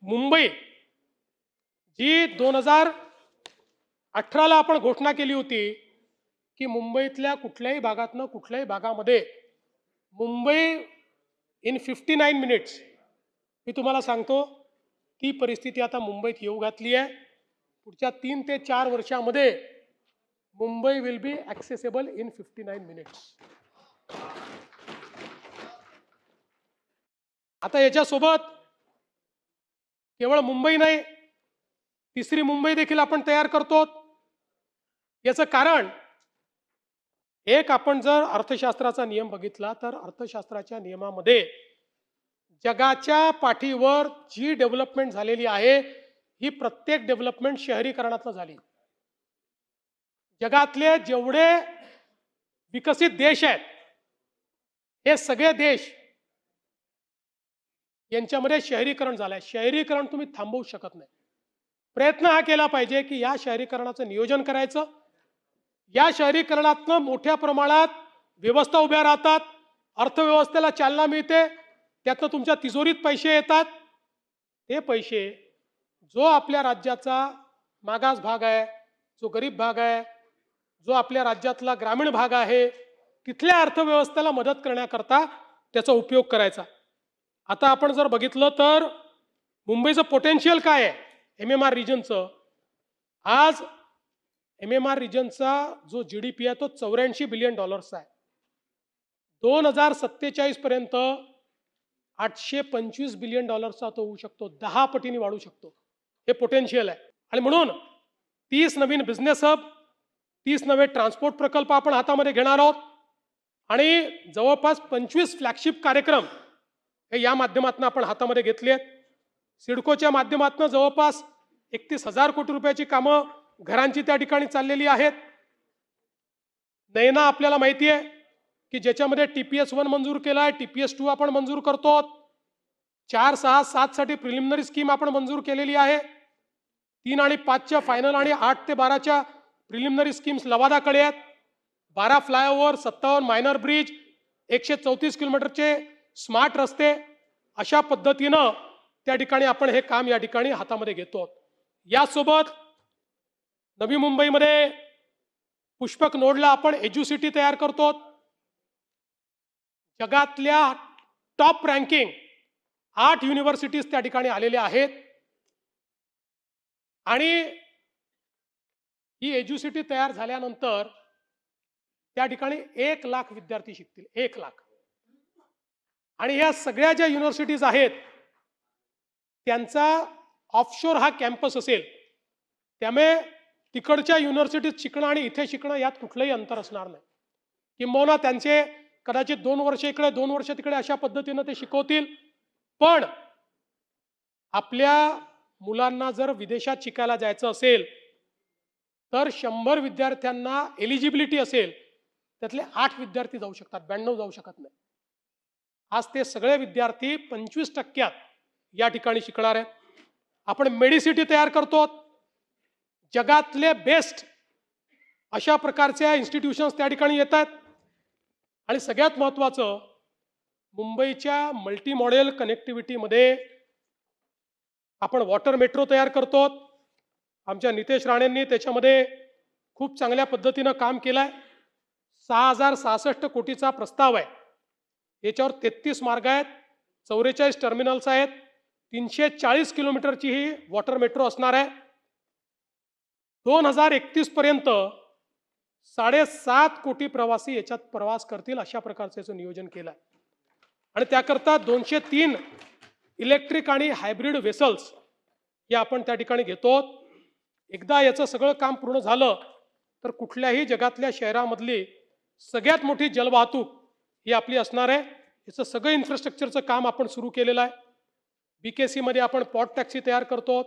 मुंबई जी 2018ला आपण घोषणा केली होती की मुंबईतल्या कुठल्याही भागातनं कुठल्याही भागामध्ये मुंबई इन 59 मिनिट्स, मी तुम्हाला सांगतो ती परिस्थिती आता मुंबईत येऊ घातली आहे. पुढच्या 3 ते 4 वर्षामध्ये Mumbai will be accessible in 59 minutes. आता याच्यासोबत केवळ मुंबई नाही, तिसरी मुंबई देखील आपण तयार करतो. याचं कारण एक, आपण जर अर्थशास्त्राचा नियम बघितला तर अर्थशास्त्राच्या नियमामध्ये जगाच्या पाठीवर जी डेव्हलपमेंट झालेली आहे ही प्रत्येक डेव्हलपमेंट शहरीकरणातून झाली. जगातले जेवढे विकसित देश आहेत हे सगळे देश यांच्यामध्ये शहरीकरण झालंय. शहरीकरण तुम्ही थांबवू शकत नाही. प्रयत्न हा केला पाहिजे की या शहरीकरणाचं नियोजन करायचं. या शहरीकरणातनं मोठ्या प्रमाणात व्यवस्था उभ्या राहतात, अर्थव्यवस्थेला चालना मिळते, त्यातनं तुमच्या तिजोरीत पैसे येतात. ते पैसे जो आपल्या राज्याचा मागास भाग आहे, जो गरीब भाग आहे, जो आपल्या राज्यातला ग्रामीण भाग आहे, तिथल्या अर्थव्यवस्थेला मदत करण्याकरता त्याचा उपयोग करायचा. आता आपण जर बघितलं तर मुंबईचं पोटेन्शियल काय आहे MMR रिजनचं, आज MMR रिजनचा जो GDP आहे तो $84 बिलियन आहे. 2047 पर्यंत $825 बिलियन तो होऊ शकतो, 10 पटीने वाढू शकतो. हे पोटेन्शियल आहे. आणि म्हणून 30 नवीन बिझनेस हब, 30 नवे ट्रान्सपोर्ट प्रकल्प आपण हातामध्ये घेणार आहोत आणि जवळपास 25 फ्लॅगशिप कार्यक्रम हे या माध्यमातून आपण हातामध्ये घेतले आहेत. सिडकोच्या माध्यमातून जवळपास 31,000 कोटी रुपयाची कामं घरांची त्या ठिकाणी चाललेली आहेत. नैना आपल्याला माहिती आहे की ज्याच्यामध्ये TPS 1 मंजूर केला आहे, TPS 2 आपण मंजूर करतो. 4, 6, 7 साठी प्रिलिमिनरी स्कीम आपण मंजूर केलेली आहे. 3 आणि 5च्या फायनल आणि 8 ते 12च्या प्रिलिमिनरी स्कीम्स लवादाकडे आहेत. 12 फ्लायओव्हर, 57 मायनर ब्रिज, 134 किलोमीटरचे स्मार्ट रस्ते, अशा पद्धतीनं त्या ठिकाणी आपण हे काम या ठिकाणी हातामध्ये घेतो. यासोबत नवी मुंबईमध्ये पुष्पक नोडला आपण एज्युसिटी तयार करतो. जगातल्या टॉप रँकिंग 8 युनिव्हर्सिटीज त्या ठिकाणी आलेल्या आहेत आणि ही एज्युसिटी तयार झाल्यानंतर त्या ठिकाणी 1 लाख विद्यार्थी शिकतील. 1 लाख. आणि ह्या सगळ्या ज्या युनिव्हर्सिटीज आहेत त्यांचा ऑफशोर हा कॅम्पस असेल, त्यामुळे तिकडच्या युनिव्हर्सिटीत शिकणं आणि इथे शिकणं यात कुठलंही अंतर असणार नाही. किंबहुना त्यांचे कदाचित 2 वर्ष इकडे 2 वर्ष तिकडे अशा पद्धतीनं ते शिकवतील. पण आपल्या मुलांना जर विदेशात शिकायला जायचं असेल तर 100 विद्यार्थ्यांना एलिजिबिलिटी असेल, त्यातले 8 विद्यार्थी जाऊ शकतात, 92 जाऊ शकत नाही. आज ते सगळे विद्यार्थी 25% या ठिकाणी शिकणार आहेत. आपण मेडिसिटी तयार करतो. जगातले बेस्ट अशा प्रकारच्या इन्स्टिट्यूशन्स त्या ठिकाणी येतात. आणि सगळ्यात महत्त्वाचं, मुंबईच्या मल्टी मॉडेल कनेक्टिव्हिटीमध्ये आपण वॉटर मेट्रो तयार करतो. आमच्या नितेश राणेंनी त्याच्यामध्ये खूप चांगल्या पद्धतीनं काम केलं आहे. 6,066 कोटीचा प्रस्ताव आहे. याच्यावर 33 मार्ग आहेत, 44 टर्मिनल्स आहेत, 340 किलोमीटरची ही वॉटर मेट्रो असणार आहे. 2031 पर्यंत 7.5 कोटी प्रवासी याच्यात प्रवास करतील, अशा प्रकारचं याचं नियोजन केलं आहे. आणि त्याकरता 203 इलेक्ट्रिक आणि हायब्रिड वेसल्स हे आपण त्या ठिकाणी घेतो. एकदा याचं सगळं काम पूर्ण झालं तर कुठल्याही जगातल्या शहरामधली सगळ्यात मोठी जलवाहतूक ही आपली असणार आहे. याचं सगळं इन्फ्रास्ट्रक्चरचं काम आपण सुरू केलेलं आहे. BKC मध्ये आपण पॉट टॅक्सी तयार करतो.